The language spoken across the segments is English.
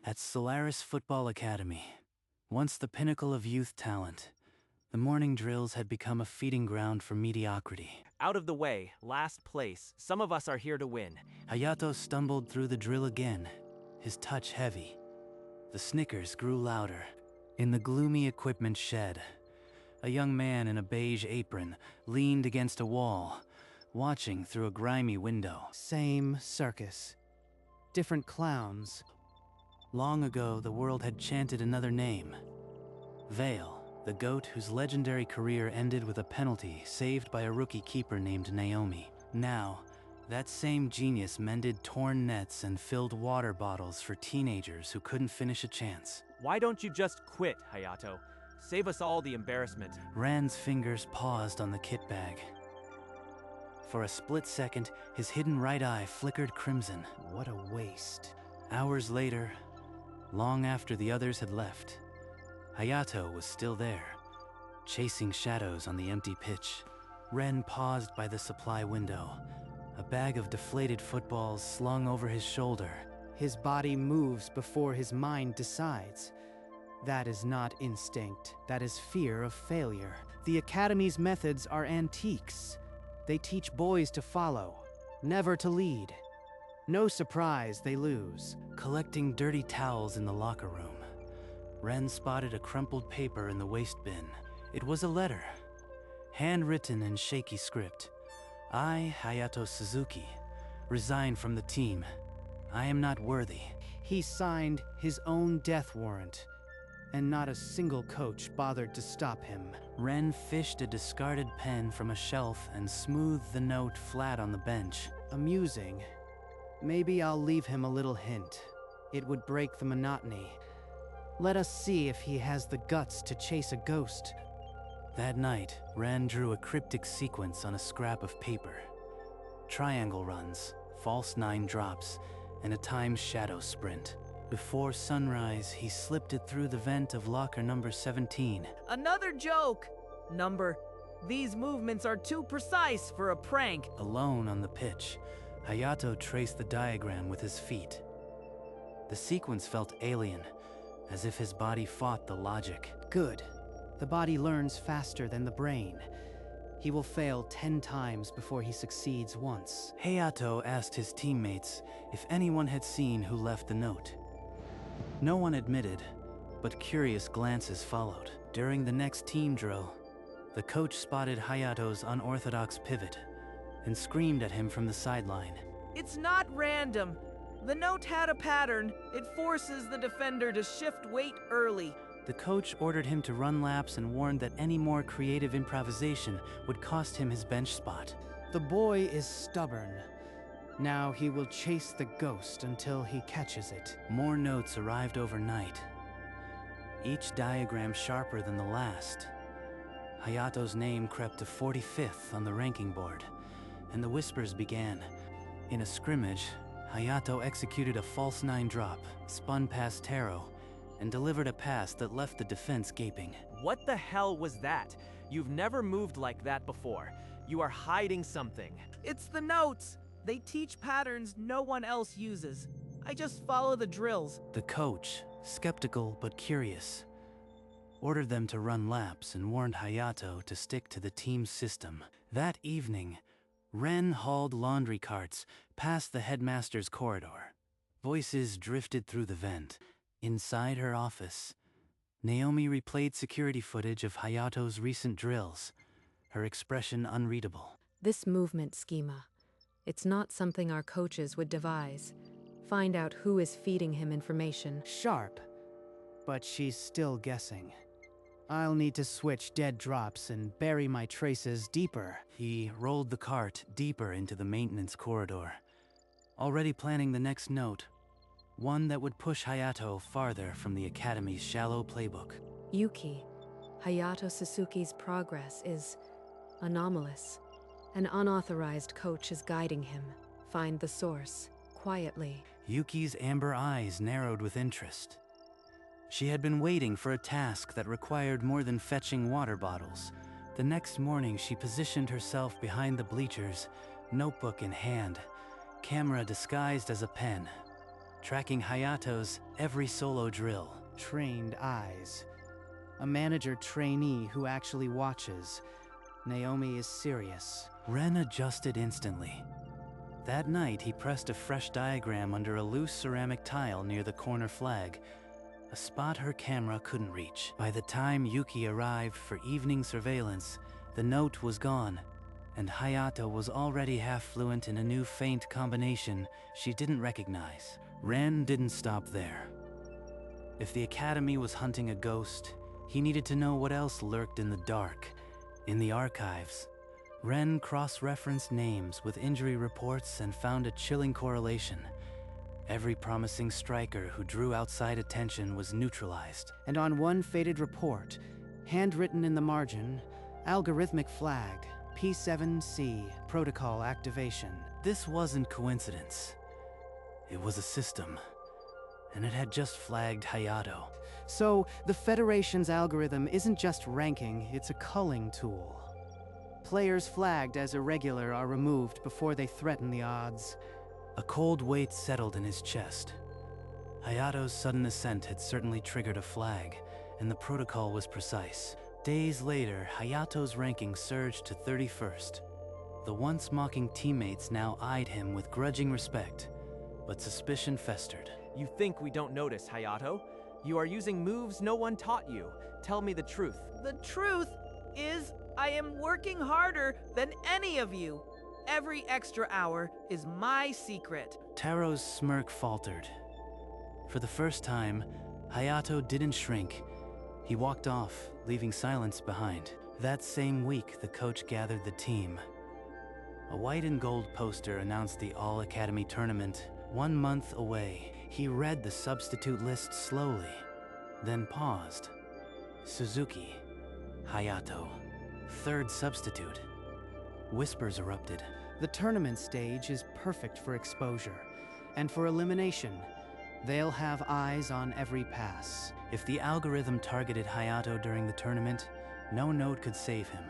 At Solaris Football Academy, once the pinnacle of youth talent, the morning drills had become a feeding ground for mediocrity. Out of the way, last place. Some of us are here to win. Hayato stumbled through the drill again, his touch heavy. The snickers grew louder. In the gloomy equipment shed, a young man in a beige apron leaned against a wall, watching through a grimy window. Same circus. Different clowns. Long ago, the world had chanted another name. Vale, the goat whose legendary career ended with a penalty saved by a rookie keeper named Naomi. Now, that same genius mended torn nets and filled water bottles for teenagers who couldn't finish a chance. Why don't you just quit, Hayato? Save us all the embarrassment. Rand's fingers paused on the kit bag. For a split second, his hidden right eye flickered crimson. What a waste. Hours later, long after the others had left, Hayato was still there, chasing shadows on the empty pitch. Ren paused by the supply window, a bag of deflated footballs slung over his shoulder. His body moves before his mind decides. That is not instinct, that is fear of failure. The Academy's methods are antiques. They teach boys to follow, never to lead. No surprise they lose. Collecting dirty towels in the locker room, Ren spotted a crumpled paper in the waste bin. It was a letter, handwritten in shaky script. I, Hayato Suzuki, resign from the team. I am not worthy. He signed his own death warrant, and not a single coach bothered to stop him. Ren fished a discarded pen from a shelf and smoothed the note flat on the bench. Amusing. Maybe I'll leave him a little hint. It would break the monotony. Let us see if he has the guts to chase a ghost. That night, Ren drew a cryptic sequence on a scrap of paper. Triangle runs, false 9 drops, and a timed shadow sprint. Before sunrise, he slipped it through the vent of locker number 17. Another joke! These movements are too precise for a prank. Alone on the pitch, Hayato traced the diagram with his feet. The sequence felt alien, as if his body fought the logic. Good. The body learns faster than the brain. He will fail 10 times before he succeeds once. Hayato asked his teammates if anyone had seen who left the note. No one admitted, but curious glances followed. During the next team drill, the coach spotted Hayato's unorthodox pivot and screamed at him from the sideline. It's not random. The note had a pattern. It forces the defender to shift weight early. The coach ordered him to run laps and warned that any more creative improvisation would cost him his bench spot. The boy is stubborn. Now he will chase the ghost until he catches it. More notes arrived overnight, each diagram sharper than the last. Hayato's name crept to 45th on the ranking board, and the whispers began. In a scrimmage, Hayato executed a false 9 drop, spun past Taro, and delivered a pass that left the defense gaping. What the hell was that? You've never moved like that before. You are hiding something. It's the notes. They teach patterns no one else uses. I just follow the drills. The coach, skeptical but curious, ordered them to run laps and warned Hayato to stick to the team's system. That evening, Ren hauled laundry carts past the headmaster's corridor. Voices drifted through the vent. Inside her office, Naomi replayed security footage of Hayato's recent drills, her expression unreadable. This movement schema, it's not something our coaches would devise. Find out who is feeding him information. Sharp, but she's still guessing. I'll need to switch dead drops and bury my traces deeper. He rolled the cart deeper into the maintenance corridor, already planning the next note, one that would push Hayato farther from the Academy's shallow playbook. Yuki, Hayato Suzuki's progress is anomalous. An unauthorized coach is guiding him. Find the source, quietly. Yuki's amber eyes narrowed with interest. She had been waiting for a task that required more than fetching water bottles. The next morning, she positioned herself behind the bleachers, notebook in hand, camera disguised as a pen. tracking Hayato's every solo drill. Trained eyes. A manager trainee who actually watches. Naomi is serious. Ren adjusted instantly. That night, he pressed a fresh diagram under a loose ceramic tile near the corner flag, a spot her camera couldn't reach. By the time Yuki arrived for evening surveillance, the note was gone, and Hayato was already half fluent in a new faint combination she didn't recognize. Ren didn't stop there. If the Academy was hunting a ghost, he needed to know what else lurked in the dark, in the archives. Ren cross-referenced names with injury reports and found a chilling correlation. Every promising striker who drew outside attention was neutralized. And on one faded report, handwritten in the margin, algorithmic flag, P7C, protocol activation. This wasn't coincidence. It was a system, and it had just flagged Hayato. So, the Federation's algorithm isn't just ranking, it's a culling tool. Players flagged as irregular are removed before they threaten the odds. A cold weight settled in his chest. Hayato's sudden ascent had certainly triggered a flag, and the protocol was precise. Days later, Hayato's ranking surged to 31st. The once mocking teammates now eyed him with grudging respect, but suspicion festered. You think we don't notice, Hayato? You are using moves no one taught you. Tell me the truth. The truth is, I am working harder than any of you. Every extra hour is my secret. Taro's smirk faltered. For the first time, Hayato didn't shrink. He walked off, leaving silence behind. That same week, the coach gathered the team. A white and gold poster announced the All-Academy tournament 1 month away. He read the substitute list slowly, then paused. Suzuki, Hayato, third substitute. Whispers erupted. The tournament stage is perfect for exposure, and for elimination. They'll have eyes on every pass. If the algorithm targeted Hayato during the tournament, no note could save him.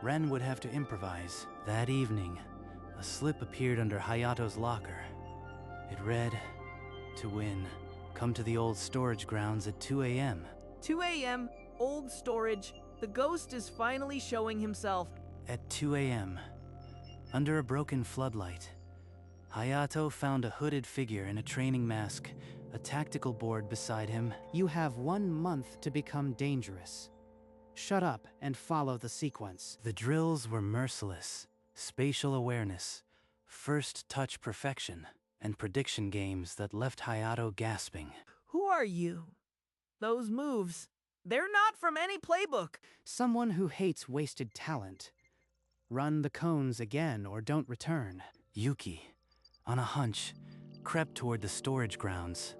Ren would have to improvise. That evening, a slip appeared under Hayato's locker. It read, "To win, come to the old storage grounds at 2 a.m. 2 a.m., old storage. The ghost is finally showing himself. At 2 a.m., under a broken floodlight, Hayato found a hooded figure in a training mask, a tactical board beside him. You have 1 month to become dangerous. Shut up and follow the sequence. The drills were merciless. Spatial awareness, first touch perfection, and prediction games that left Hayato gasping. Who are you? Those moves, they're not from any playbook. Someone who hates wasted talent. Run the cones again or don't return. Yuki, on a hunch, crept toward the storage grounds.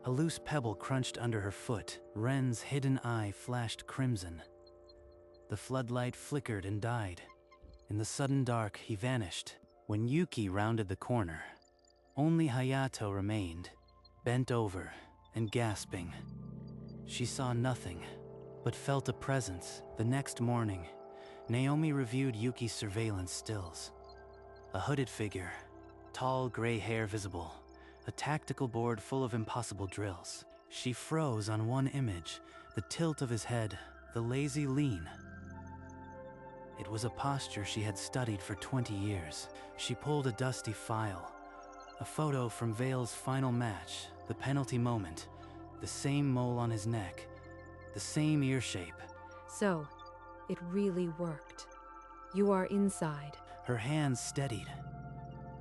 A loose pebble crunched under her foot. Ren's hidden eye flashed crimson. The floodlight flickered and died. In the sudden dark, he vanished. When Yuki rounded the corner, only Hayato remained, bent over and gasping. She saw nothing, but felt a presence. The next morning, Naomi reviewed Yuki's surveillance stills. A hooded figure, tall gray hair visible, a tactical board full of impossible drills. She froze on one image, the tilt of his head, the lazy lean. It was a posture she had studied for 20 years. She pulled a dusty file, a photo from Vale's final match, the penalty moment, the same mole on his neck, the same ear shape. So, it really worked. You are inside. Her hands steadied.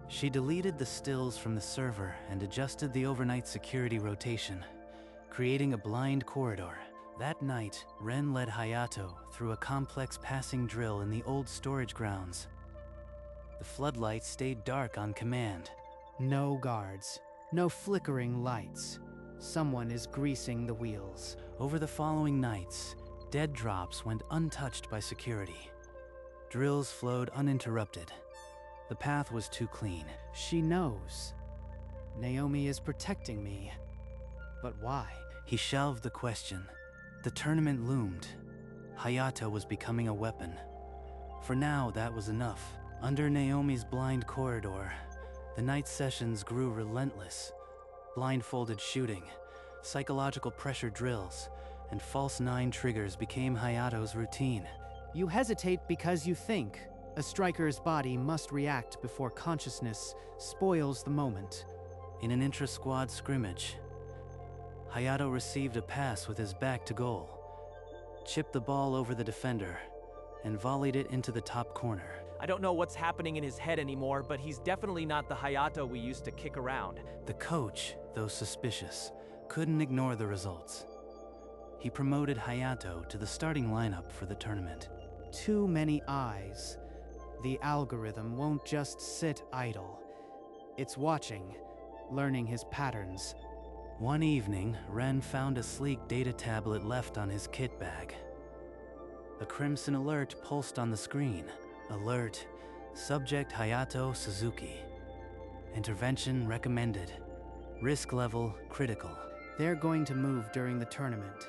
She deleted the stills from the server and adjusted the overnight security rotation, creating a blind corridor. That night, Ren led Hayato through a complex passing drill in the old storage grounds. The floodlight stayed dark on command. No guards, no flickering lights. Someone is greasing the wheels. Over the following nights, dead drops went untouched by security. Drills flowed uninterrupted. The path was too clean. She knows. Naomi is protecting me. But why? He shelved the question. The tournament loomed. Hayato was becoming a weapon. For now, that was enough. Under Naomi's blind corridor, the night sessions grew relentless. Blindfolded shooting, psychological pressure drills, and false 9 triggers became Hayato's routine. You hesitate because you think a striker's body must react before consciousness spoils the moment. In an intra-squad scrimmage, Hayato received a pass with his back to goal, chipped the ball over the defender, and volleyed it into the top corner. I don't know what's happening in his head anymore, but he's definitely not the Hayato we used to kick around. The coach, though suspicious, couldn't ignore the results. He promoted Hayato to the starting lineup for the tournament. Too many eyes. The algorithm won't just sit idle. It's watching, learning his patterns. One evening, Ren found a sleek data tablet left on his kit bag. A crimson alert pulsed on the screen. Alert: Subject Hayato Suzuki. Intervention recommended. Risk level critical. They're going to move during the tournament.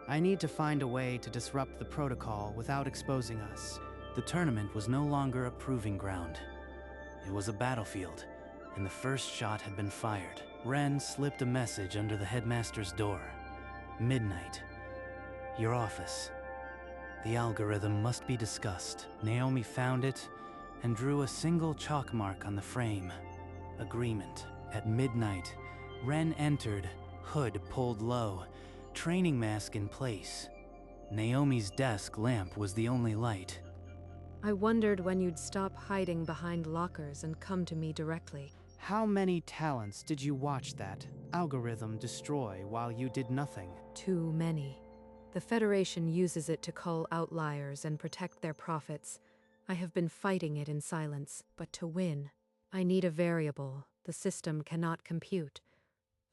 I need to find a way to disrupt the protocol without exposing us. The tournament was no longer a proving ground. It was a battlefield, and the first shot had been fired. Ren slipped a message under the headmaster's door. Midnight. Your office. The algorithm must be discussed. Naomi found it and drew a single chalk mark on the frame. Agreement. At midnight, Ren entered, hood pulled low, training mask in place. Naomi's desk lamp was the only light. I wondered when you'd stop hiding behind lockers and come to me directly. How many talents did you watch that algorithm destroy while you did nothing? Too many. The Federation uses it to cull outliers and protect their profits. I have been fighting it in silence, but to win, I need a variable the system cannot compute.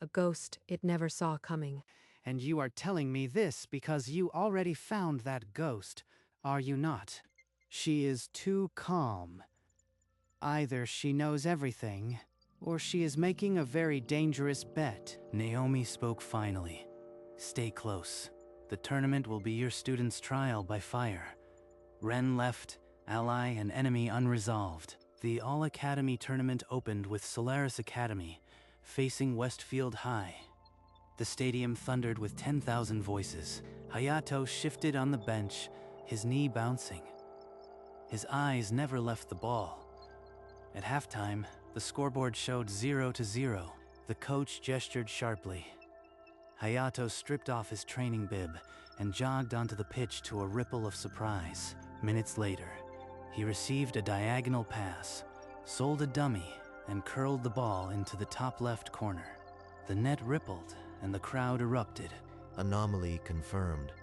A ghost it never saw coming. And you are telling me this because you already found that ghost, are you not? She is too calm. Either she knows everything, or she is making a very dangerous bet. Naomi spoke finally. Stay close. The tournament will be your student's trial by fire. Ren left, ally and enemy unresolved. The All-Academy tournament opened with Solaris Academy, facing Westfield High. The stadium thundered with 10,000 voices. Hayato shifted on the bench, his knee bouncing. His eyes never left the ball. At halftime, the scoreboard showed 0-0. The coach gestured sharply. Hayato stripped off his training bib and jogged onto the pitch to a ripple of surprise. Minutes later, he received a diagonal pass, sold a dummy, and curled the ball into the top left corner. The net rippled, and the crowd erupted. Anomaly confirmed.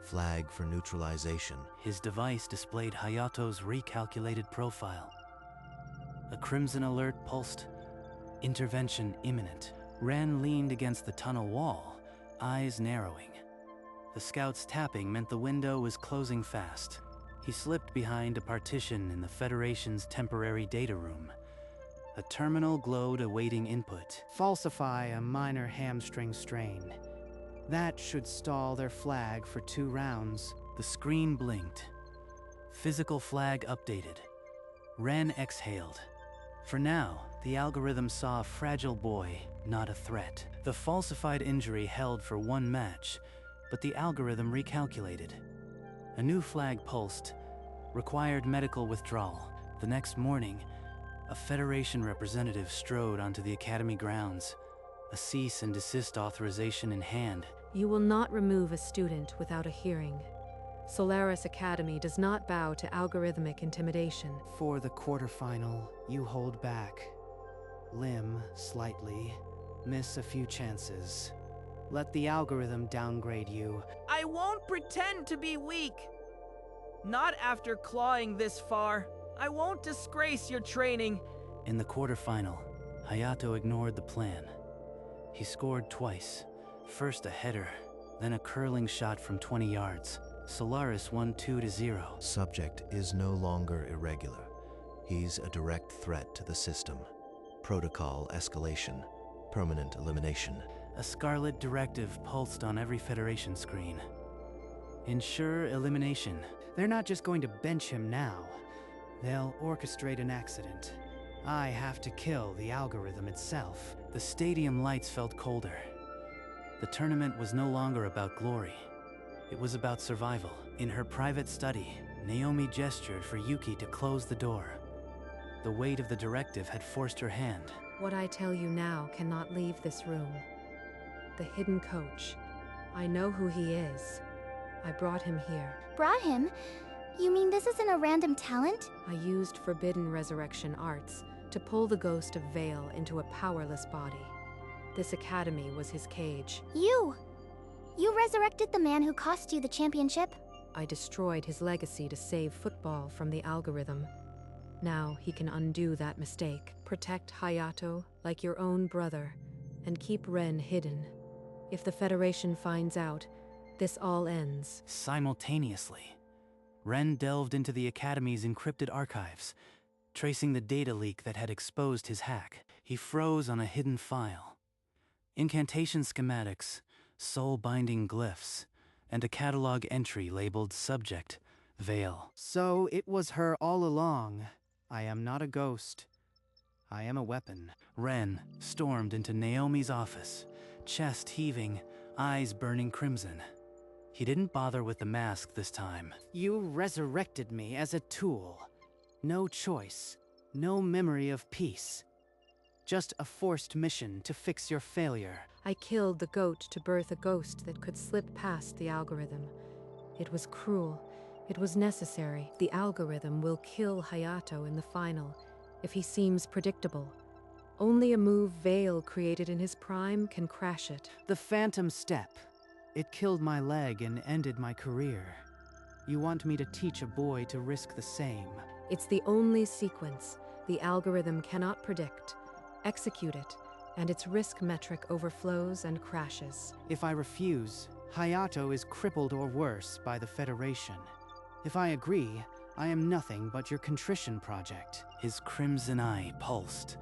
Flag for neutralization. His device displayed Hayato's recalculated profile. A crimson alert pulsed. Intervention imminent. Ren leaned against the tunnel wall, eyes narrowing. The scout's tapping meant the window was closing fast. He slipped behind a partition in the Federation's temporary data room. A terminal glowed awaiting input. Falsify a minor hamstring strain. That should stall their flag for 2 rounds. The screen blinked. Physical flag updated. Ren exhaled. For now, the algorithm saw a fragile boy, not a threat. The falsified injury held for 1 match, but the algorithm recalculated. A new flag pulsed, required medical withdrawal. The next morning, a Federation representative strode onto the Academy grounds, a cease and desist authorization in hand. You will not remove a student without a hearing. Solaris Academy does not bow to algorithmic intimidation. For the quarterfinal, you hold back. Limb slightly, miss a few chances. Let the algorithm downgrade you. I won't pretend to be weak. Not after clawing this far. I won't disgrace your training. In the quarterfinal, Hayato ignored the plan. He scored twice. First a header, then a curling shot from 20 yards. Solaris won 2-0. Subject is no longer irregular. He's a direct threat to the system. Protocol escalation. Permanent elimination. A scarlet directive pulsed on every Federation screen. Ensure elimination. They're not just going to bench him now. They'll orchestrate an accident. I have to kill the algorithm itself. The stadium lights felt colder. The tournament was no longer about glory. It was about survival. In her private study, Naomi gestured for Yuki to close the door. The weight of the directive had forced her hand. What I tell you now cannot leave this room. The hidden coach. I know who he is. I brought him here. Brought him? You mean this isn't a random talent? I used forbidden resurrection arts to pull the ghost of Vale into a powerless body. This academy was his cage. You resurrected the man who cost you the championship? I destroyed his legacy to save football from the algorithm. Now he can undo that mistake. Protect Hayato like your own brother, and keep Ren hidden. If the Federation finds out, this all ends. Simultaneously, Ren delved into the Academy's encrypted archives, tracing the data leak that had exposed his hack. He froze on a hidden file. Incantation schematics, soul-binding glyphs, and a catalog entry labeled Subject, Vale. So it was her all along. I am not a ghost. I am a weapon. Ren stormed into Naomi's office, chest heaving, eyes burning crimson. He didn't bother with the mask this time. You resurrected me as a tool. No choice, no memory of peace. Just a forced mission to fix your failure. I killed the goat to birth a ghost that could slip past the algorithm. It was cruel. It was necessary. The algorithm will kill Hayato in the final if he seems predictable. Only a move Vale created in his prime can crash it. The Phantom Step. It killed my leg and ended my career. You want me to teach a boy to risk the same. It's the only sequence the algorithm cannot predict. Execute it, and its risk metric overflows and crashes. If I refuse, Hayato is crippled or worse by the Federation. If I agree, I am nothing but your contrition project. His crimson eye pulsed,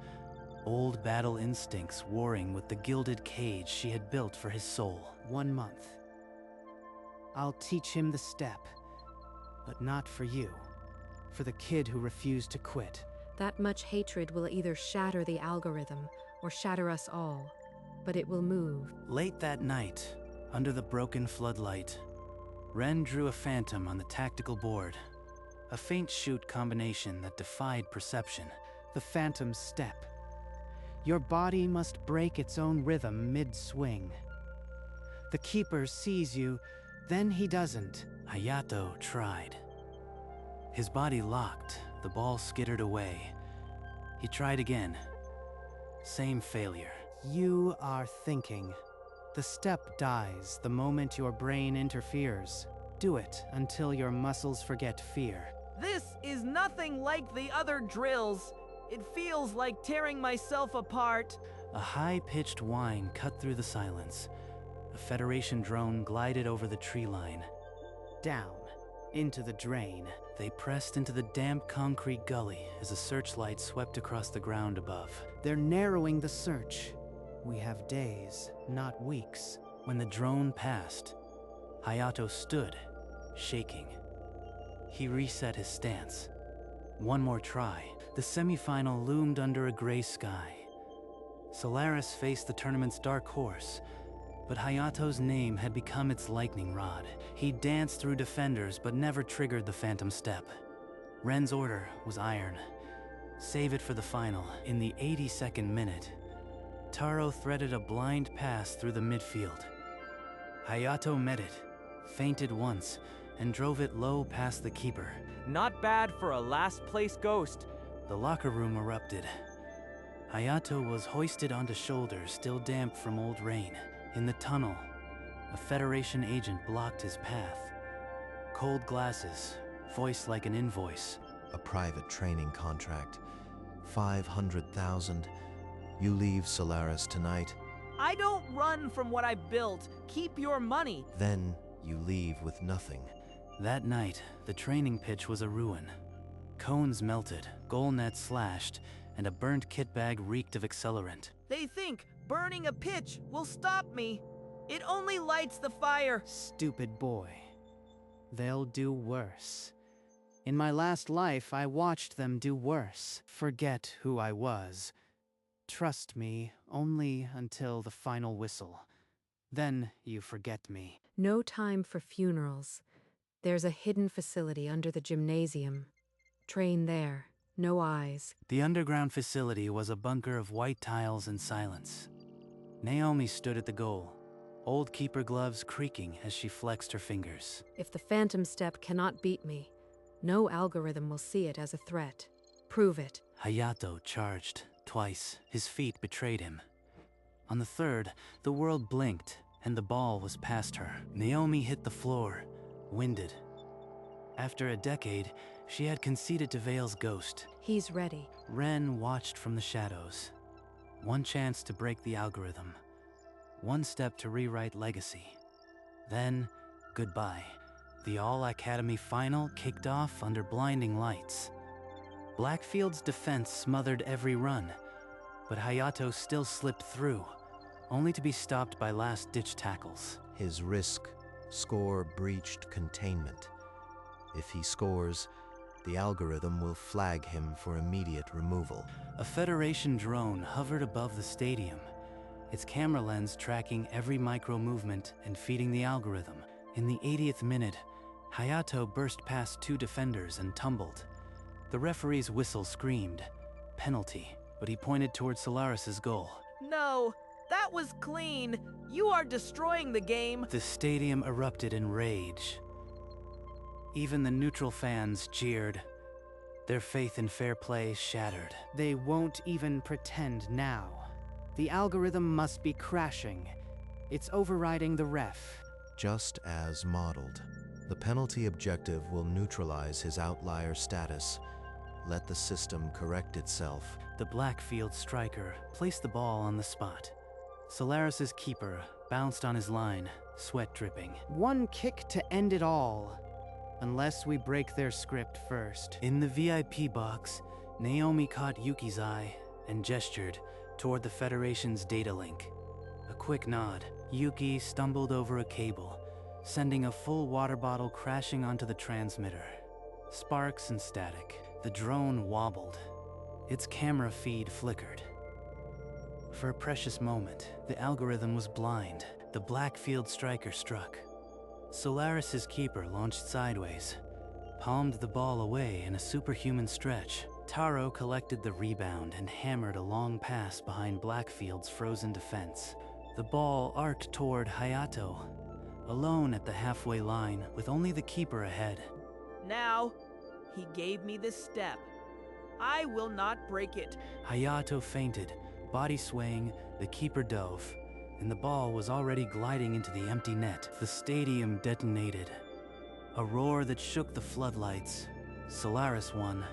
old battle instincts warring with the gilded cage she had built for his soul. 1 month. I'll teach him the step, but not for you. For the kid who refused to quit. That much hatred will either shatter the algorithm or shatter us all, but it will move. Late that night, under the broken floodlight, Ren drew a phantom on the tactical board, a faint shoot combination that defied perception. The Phantom Step. Your body must break its own rhythm mid-swing. The Keeper sees you, then he doesn't. Hayato tried. His body locked, the ball skittered away. He tried again. Same failure. You are thinking. The step dies the moment your brain interferes. Do it until your muscles forget fear. This is nothing like the other drills. It feels like tearing myself apart. A high-pitched whine cut through the silence. A Federation drone glided over the tree line. Down. Into the drain. They pressed into the damp concrete gully as a searchlight swept across the ground above. They're narrowing the search. We have days, not weeks. When the drone passed, Hayato stood, shaking. He reset his stance. One more try. The semifinal loomed under a gray sky. Solaris faced the tournament's dark horse, but Hayato's name had become its lightning rod. He danced through defenders but never triggered the Phantom Step. Ren's order was iron. Save it for the final. In the 82nd minute, Taro threaded a blind pass through the midfield. Hayato met it, feinted once, and drove it low past the keeper. Not bad for a last-place ghost. The locker room erupted. Hayato was hoisted onto shoulders still damp from old rain. In the tunnel, a Federation agent blocked his path. Cold glasses, voice like an invoice. A private training contract. 500,000. You leave Solaris tonight. I don't run from what I built. Keep your money. Then you leave with nothing. That night, the training pitch was a ruin. Cones melted, goal nets slashed, and a burnt kit bag reeked of accelerant. They think burning a pitch will stop me. It only lights the fire. Stupid boy. They'll do worse. In my last life, I watched them do worse. Forget who I was. Trust me, only until the final whistle. Then you forget me. No time for funerals. There's a hidden facility under the gymnasium. Train there. No eyes. The underground facility was a bunker of white tiles and silence. Naomi stood at the goal, old keeper gloves creaking as she flexed her fingers. If the phantom step cannot beat me, no algorithm will see it as a threat. Prove it. Hayato charged. Twice, his feet betrayed him. On the third, the world blinked, and the ball was past her. Naomi hit the floor, winded. After a decade, she had conceded to Vale's ghost. He's ready. Ren watched from the shadows. One chance to break the algorithm. One step to rewrite legacy. Then, goodbye. The All-Academy final kicked off under blinding lights. Blackfield's defense smothered every run, but Hayato still slipped through, only to be stopped by last-ditch tackles. His risk score breached containment. If he scores, the algorithm will flag him for immediate removal. A Federation drone hovered above the stadium, its camera lens tracking every micro-movement and feeding the algorithm. In the 80th minute, Hayato burst past 2 defenders and tumbled. The referee's whistle screamed, penalty, but he pointed toward Solaris's goal. No, that was clean. You are destroying the game. The stadium erupted in rage. Even the neutral fans jeered, their faith in fair play shattered. They won't even pretend now. The algorithm must be crashing. It's overriding the ref. Just as modeled. The penalty objective will neutralize his outlier status. Let the system correct itself. The Blackfield striker placed the ball on the spot. Solaris's keeper bounced on his line, sweat dripping. One kick to end it all. Unless we break their script first. In the VIP box, Naomi caught Yuki's eye and gestured toward the Federation's data link. A quick nod. Yuki stumbled over a cable, sending a full water bottle crashing onto the transmitter. Sparks and static. The drone wobbled. Its camera feed flickered. For a precious moment, the algorithm was blind. The Blackfield striker struck. Solaris's keeper launched sideways, palmed the ball away in a superhuman stretch. Taro collected the rebound and hammered a long pass behind Blackfield's frozen defense. The ball arced toward Hayato, alone at the halfway line with only the keeper ahead. Now, he gave me this step. I will not break it. Hayato fainted, body swaying, the keeper dove, and the ball was already gliding into the empty net. The stadium detonated. A roar that shook the floodlights. Solaris won.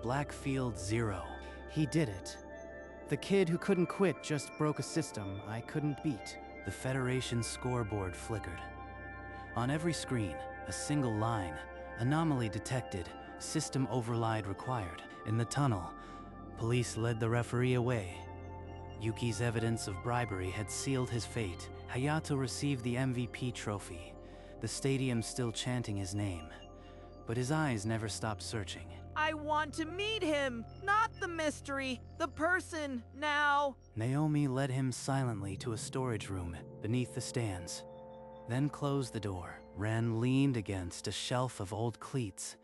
Blackfield 0. He did it. The kid who couldn't quit just broke a system I couldn't beat. The Federation scoreboard flickered. On every screen, a single line. Anomaly detected. System override required. In the tunnel, police led the referee away. Yuki's evidence of bribery had sealed his fate. Hayato received the MVP trophy, the stadium still chanting his name. But his eyes never stopped searching. I want to meet him, not the mystery, the person, now. Naomi led him silently to a storage room beneath the stands, then closed the door. Ren leaned against a shelf of old cleats,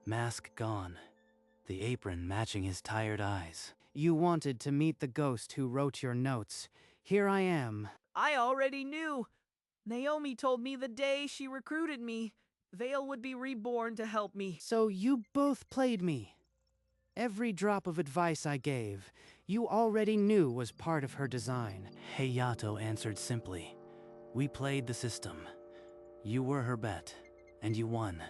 mask gone, the apron matching his tired eyes. You wanted to meet the ghost who wrote your notes. Here I am. I already knew. Naomi told me the day she recruited me, Vale would be reborn to help me. So you both played me. Every drop of advice I gave, you already knew was part of her design. Hayato answered simply. We played the system. You were her bet, and you won.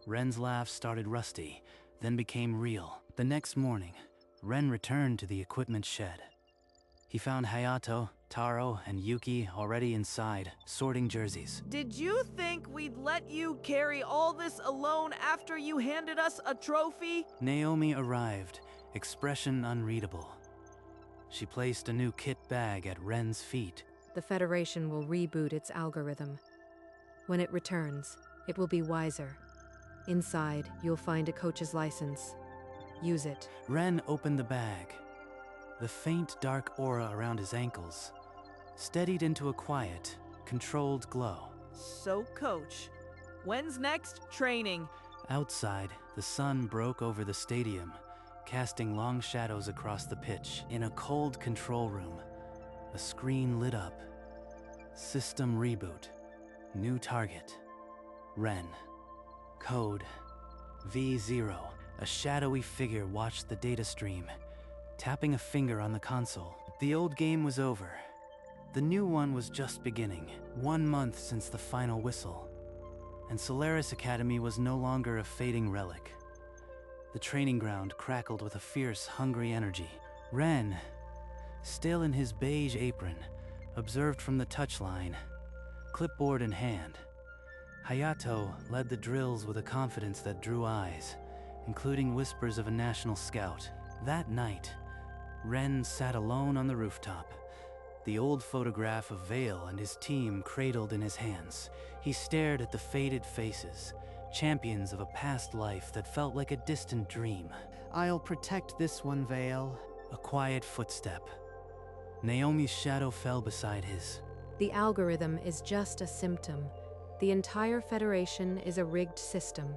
Ren's laugh started rusty, then became real. The next morning, Ren returned to the equipment shed. He found Hayato, Taro, and Yuki already inside, sorting jerseys. Did you think we'd let you carry all this alone after you handed us a trophy? Naomi arrived, expression unreadable. She placed a new kit bag at Ren's feet. The Federation will reboot its algorithm. When it returns, it will be wiser. Inside, you'll find a coach's license. Use it. Ren opened the bag. The faint dark aura around his ankles steadied into a quiet, controlled glow. So, Coach, when's next training? Outside, the sun broke over the stadium, casting long shadows across the pitch. In a cold control room, a screen lit up. System reboot. New target. Ren. Code V0. A shadowy figure watched the data stream, tapping a finger on the console. The old game was over. The new one was just beginning. 1 month since the final whistle, and Solaris Academy was no longer a fading relic. The training ground crackled with a fierce, hungry energy. Ren, still in his beige apron, observed from the touchline, clipboard in hand. Hayato led the drills with a confidence that drew eyes, including whispers of a national scout. That night, Ren sat alone on the rooftop, the old photograph of Vale and his team cradled in his hands. He stared at the faded faces, champions of a past life that felt like a distant dream. I'll protect this one, Vale. A quiet footstep. Naomi's shadow fell beside his. The algorithm is just a symptom. The entire Federation is a rigged system.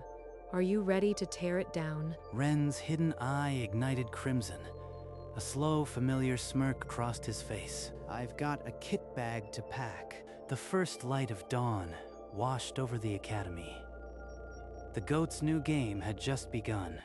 Are you ready to tear it down? Ren's hidden eye ignited crimson. A slow, familiar smirk crossed his face. I've got a kit bag to pack. The first light of dawn washed over the academy. The GOAT's new game had just begun.